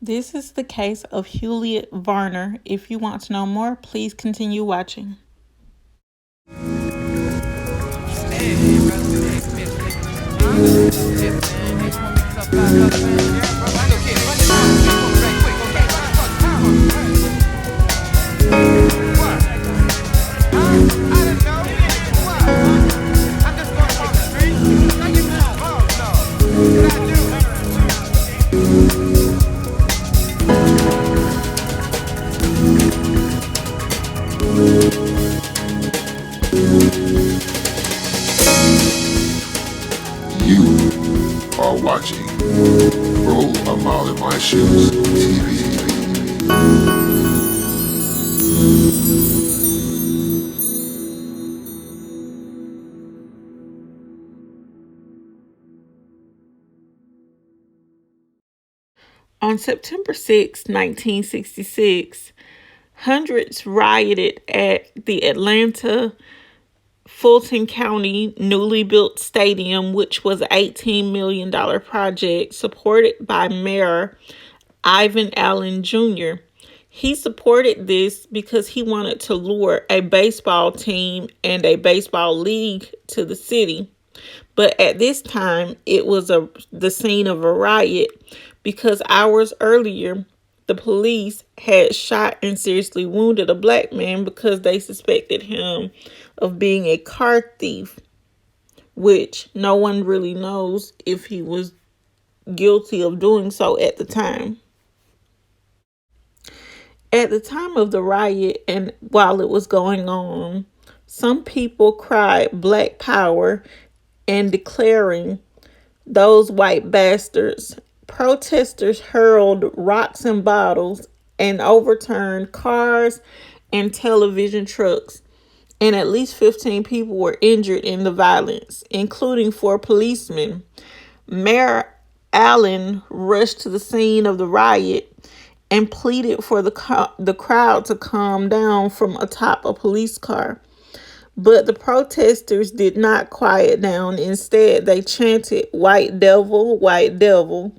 This is the case of Hulet Varner. If you want to know more, please continue watching. You are watching Roll a Mile in My Shoes TV. On September 6, 1966, hundreds rioted at the Atlanta Fulton County newly built stadium, which was an $18 million project supported by Mayor Ivan Allen Jr. He supported this because he wanted to lure a baseball team and a baseball league to the city. But at this time, it was the scene of a riot because hours earlier, the police had shot and seriously wounded a black man because they suspected him of being a car thief, which no one really knows if he was guilty of doing so at the time. At the time of the riot and while it was going on, some people cried Black Power and declaring those white bastards. Protesters hurled rocks and bottles and overturned cars and television trucks. And at least 15 people were injured in the violence, including 4 policemen. Mayor Allen rushed to the scene of the riot and pleaded for the crowd to calm down from atop a police car. But the protesters did not quiet down. Instead, they chanted, "White devil, white devil."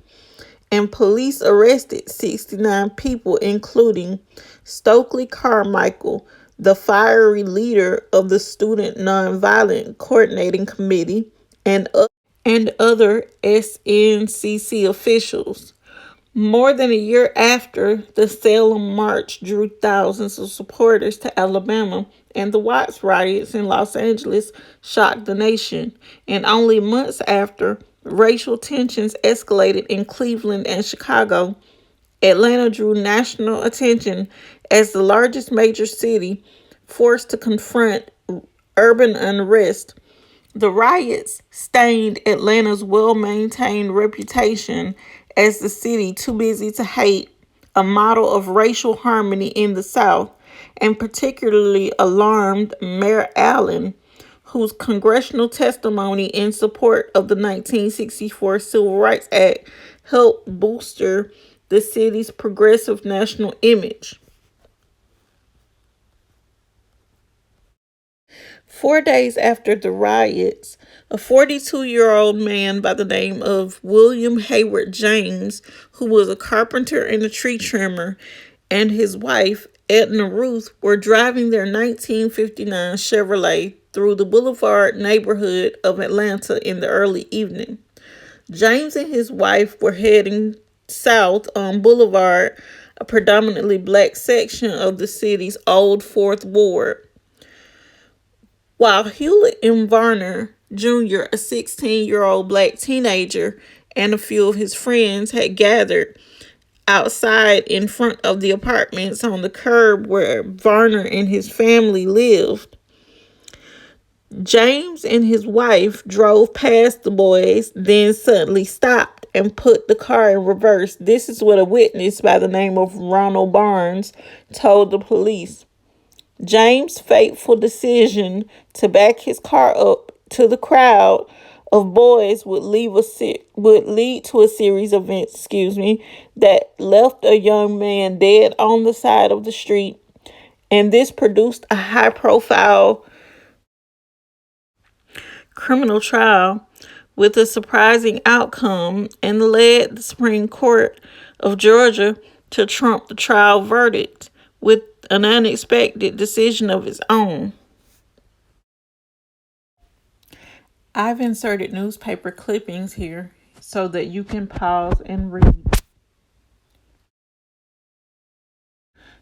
And police arrested 69 people, including Stokely Carmichael, the fiery leader of the Student Nonviolent Coordinating Committee, and other SNCC officials. More than a year after, the Salem March drew thousands of supporters to Alabama, and the Watts riots in Los Angeles shocked the nation. And only months after, racial tensions escalated in Cleveland and Chicago. Atlanta drew national attention as the largest major city forced to confront urban unrest. The riots stained Atlanta's well-maintained reputation as the city too busy to hate, a model of racial harmony in the South, and particularly alarmed Mayor Allen, whose congressional testimony in support of the 1964 Civil Rights Act helped bolster the city's progressive national image. 4 days after the riots, a 42-year-old man by the name of William Hayward James, who was a carpenter and a tree trimmer, and his wife, Edna Ruth, were driving their 1959 Chevrolet through the Boulevard neighborhood of Atlanta in the early evening. James and his wife were heading south on Boulevard, a predominantly black section of the city's old Fourth Ward. While Hulet Varner Jr., a 16-year-old black teenager, and a few of his friends had gathered outside in front of the apartments on the curb where Varner and his family lived. James and his wife drove past the boys, then suddenly stopped and put the car in reverse. This is what a witness by the name of Ronald Barnes told the police. James' fateful decision to back his car up to the crowd of boys would lead to a series of events, that left a young man dead on the side of the street, and this produced a high-profile criminal trial with a surprising outcome and led the Supreme Court of Georgia to trump the trial verdict with an unexpected decision of its own. I've inserted newspaper clippings here so that you can pause and read.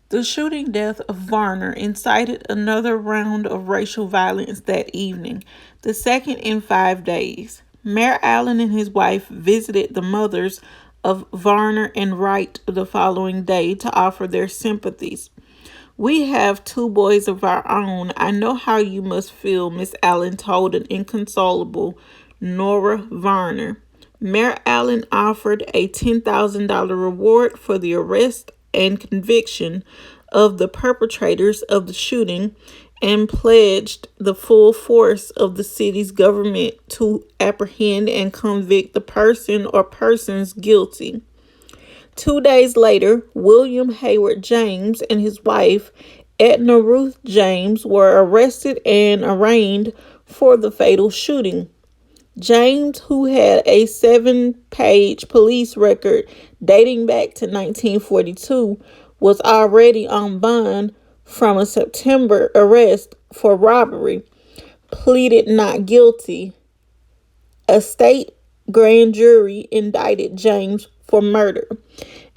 The shooting death of Varner incited another round of racial violence that evening, the second in 5 days. Mayor Allen and his wife visited the mothers of Varner and Wright the following day to offer their sympathies. "We have 2 boys of our own. I know how you must feel," Miss Allen told an inconsolable Nora Varner. Mayor Allen offered a $10,000 reward for the arrest and conviction of the perpetrators of the shooting and pledged the full force of the city's government to apprehend and convict the person or persons guilty. 2 days later, William Hayward James and his wife, Edna Ruth James, were arrested and arraigned for the fatal shooting. James, who had a 7-page police record dating back to 1942, was already on bond from a September arrest for robbery, pleaded not guilty. A state grand jury indicted James for murder.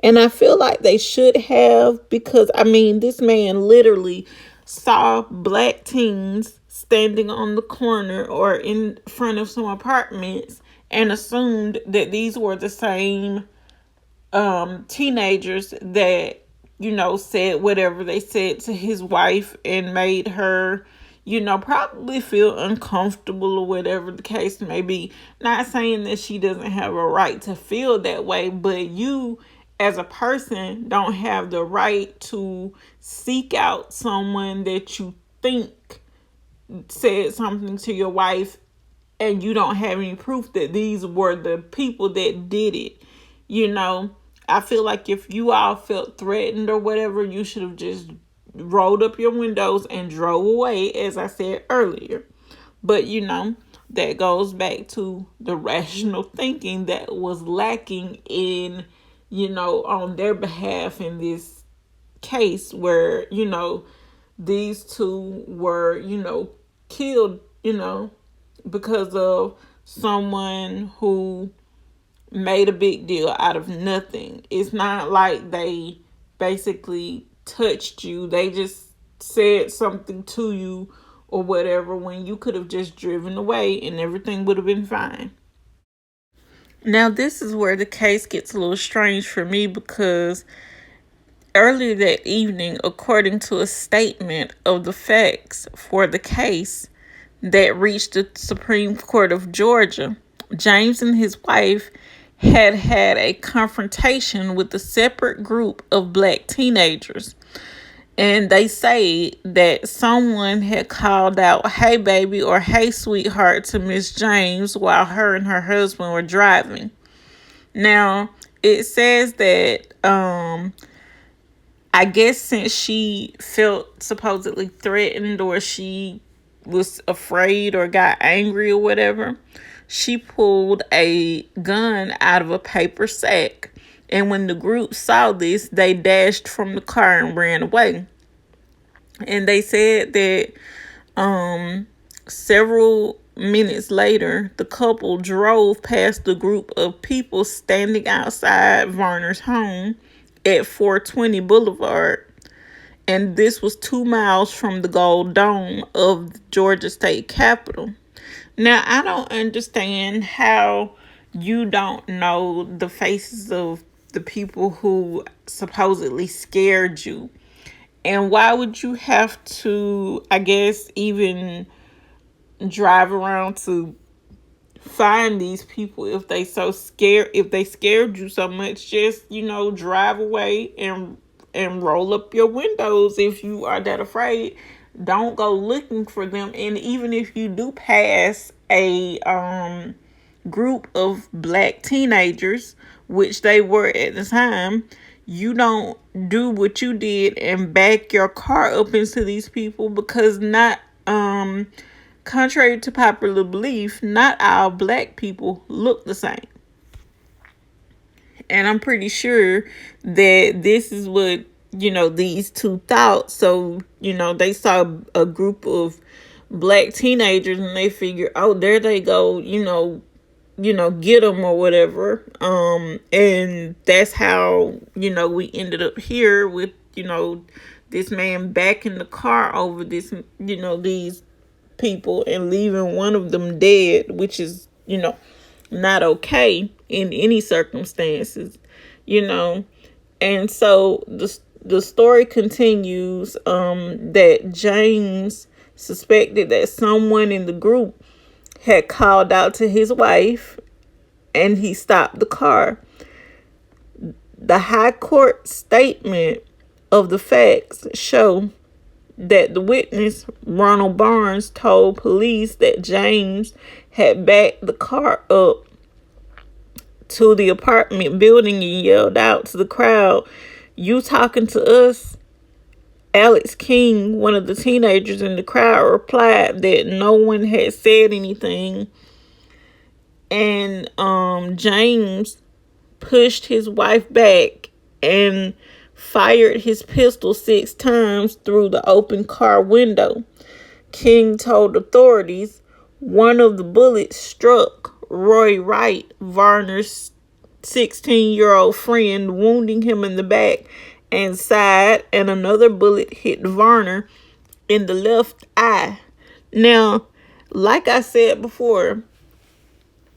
And I feel like they should have, because this man literally saw black teens standing on the corner or in front of some apartments and assumed that these were the same teenagers that, said whatever they said to his wife and made her, probably feel uncomfortable or whatever the case may be. Not saying that she doesn't have a right to feel that way, but you as a person don't have the right to seek out someone that you think said something to your wife and you don't have any proof that these were the people that did it. I feel like if you all felt threatened or whatever, you should have just rolled up your windows and drove away, as I said earlier. But that goes back to the rational thinking that was lacking in, on their behalf in this case where, these two were, killed, because of someone who made a big deal out of nothing. It's not like they basically touched you. They just said something to you or whatever when you could have just driven away and everything would have been fine. Now, this is where the case gets a little strange for me because earlier that evening, according to a statement of the facts for the case that reached the Supreme Court of Georgia, James and his wife had had a confrontation with a separate group of black teenagers. And they say that someone had called out, "Hey, baby," or "Hey, sweetheart," to Miss James while her and her husband were driving. Now, it says that I guess since she felt supposedly threatened or she was afraid or got angry or whatever, she pulled a gun out of a paper sack. And when the group saw this, they dashed from the car and ran away. And they said that several minutes later, the couple drove past the group of people standing outside Varner's home at 420 Boulevard. And this was 2 miles from the Gold Dome of the Georgia State Capitol. Now, I don't understand how you don't know the faces of the people who supposedly scared you. And why would you have to, I guess, even drive around to find these people if they scared you so much? Just, drive away and roll up your windows if you are that afraid. Don't go looking for them. And even if you do pass a group of black teenagers, which they were at the time, you don't do what you did and back your car up into these people, because not contrary to popular belief, not all black people look the same. And I'm pretty sure that this is what, these two thought. So, they saw a group of black teenagers and they figured, oh, there they go, get them or whatever. And that's how, we ended up here with, this man back in the car over this, these people and leaving one of them dead, which is, not okay in any circumstances, you know. And so the story continues that James suspected that someone in the group had called out to his wife and he stopped the car. The high court statement of the facts show that the witness, Ronald Barnes, told police that James had backed the car up to the apartment building and yelled out to the crowd, "You talking to us?" Alex King, one of the teenagers in the crowd, replied that no one had said anything. And James pushed his wife back and fired his pistol 6 times through the open car window. King told authorities one of the bullets struck Roy Wright, Varner's 16-year-old friend, wounding him in the back and side, and another bullet hit Varner in the left eye. Now, like I said before,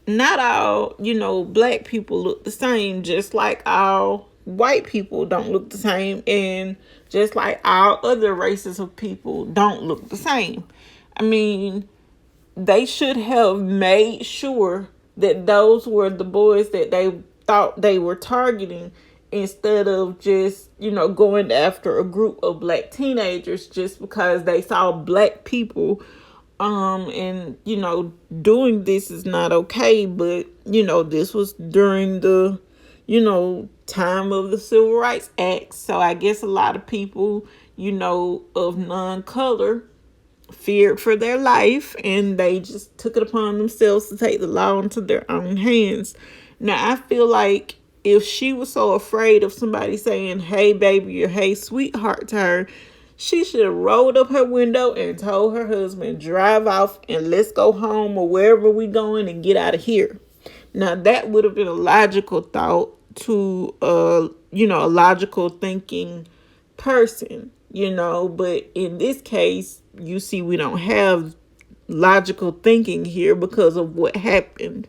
not all, black people look the same, just like all white people don't look the same, and just like all other races of people don't look the same. I mean, they should have made sure that those were the boys that they thought they were targeting, instead of just, going after a group of black teenagers just because they saw black people. And, doing this is not okay, but, this was during the, time of the Civil Rights Act. So I guess a lot of people, of non-color feared for their life, and they just took it upon themselves to take the law into their own hands. Now, I feel like if she was so afraid of somebody saying, "Hey, baby," or "Hey, sweetheart" to her, she should have rolled up her window and told her husband, "Drive off and let's go home or wherever we going and get out of here." Now, that would have been a logical thought to, a logical thinking person, but in this case, you see, we don't have logical thinking here because of what happened.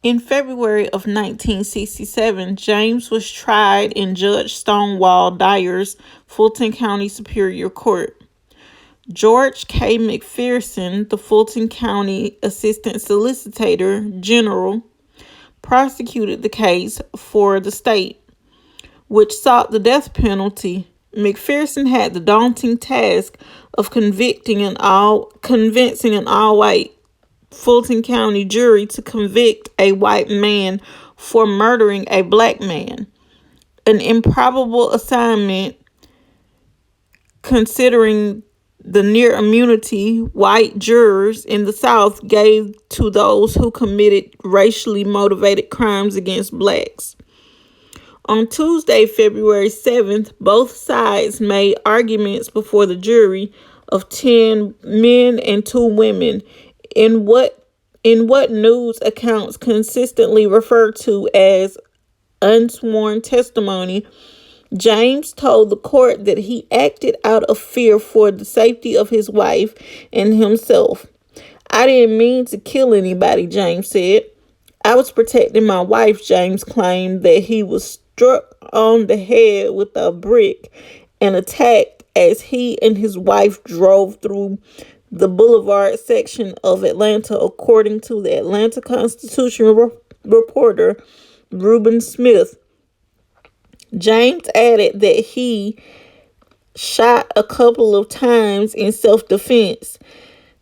In February of 1967, James was tried in Judge Stonewall Dyer's Fulton County Superior Court. George K. McPherson, the Fulton County Assistant Solicitor General, prosecuted the case for the state, which sought the death penalty. McPherson had the daunting task of convincing an all-white Fulton County jury to convict a white man for murdering a black man. An improbable assignment, considering the near immunity white jurors in the South gave to those who committed racially motivated crimes against blacks. On Tuesday, February 7th, both sides made arguments before the jury of 10 men and 2 women in what news accounts consistently referred to as unsworn testimony. James told the court that he acted out of fear for the safety of his wife and himself. "I didn't mean to kill anybody," James said. "I was protecting my wife." James claimed that he was struck on the head with a brick and attacked as he and his wife drove through the Boulevard section of Atlanta, according to the Atlanta Constitution reporter Reuben Smith. James added that he shot a couple of times in self-defense.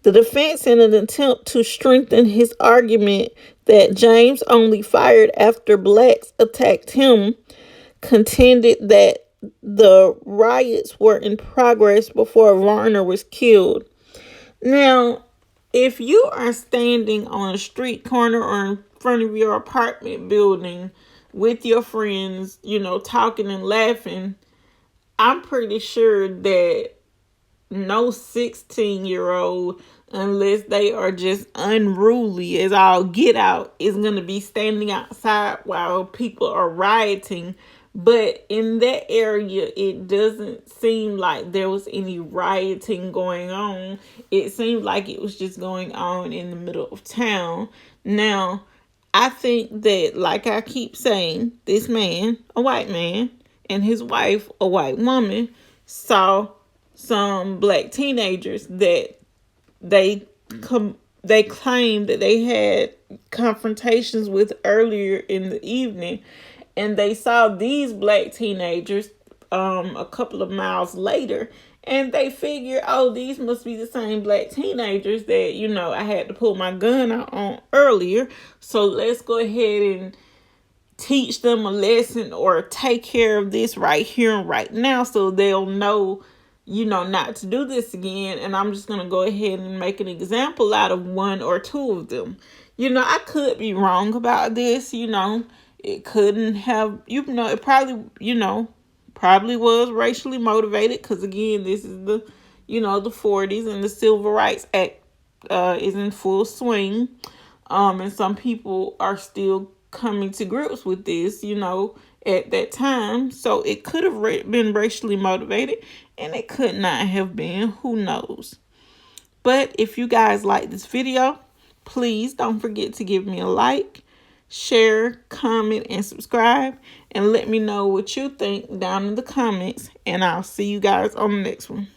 The defense, in an attempt to strengthen his argument that James only fired after blacks attacked him, contended that the riots were in progress before Varner was killed. Now, if you are standing on a street corner front of your apartment building with your friends, talking and laughing, I'm pretty sure that no 16-year-old, unless they are just unruly as all get out, is going to be standing outside while people are rioting. But in that area, it doesn't seem like there was any rioting going on. It seemed like it was just going on in the middle of town. Now, I think that, like I keep saying, this man, a white man, and his wife, a white woman, saw some black teenagers that they they claimed that they had confrontations with earlier in the evening, and they saw these black teenagers a couple of miles later, and they figured, oh, these must be the same black teenagers that I had to pull my gun out on earlier, so let's go ahead and teach them a lesson or take care of this right here and right now so they'll know, not to do this again. And I'm just going to go ahead and make an example out of one or two of them. I could be wrong about this. It couldn't have, it probably, probably was racially motivated because, again, this is the 40s and the Civil Rights Act is in full swing. And some people are still coming to grips with this, at that time. So it could have been racially motivated, and it could not have been. Who knows? But if you guys like this video, please don't forget to give me a like, share, comment, and subscribe. And let me know what you think down in the comments. And I'll see you guys on the next one.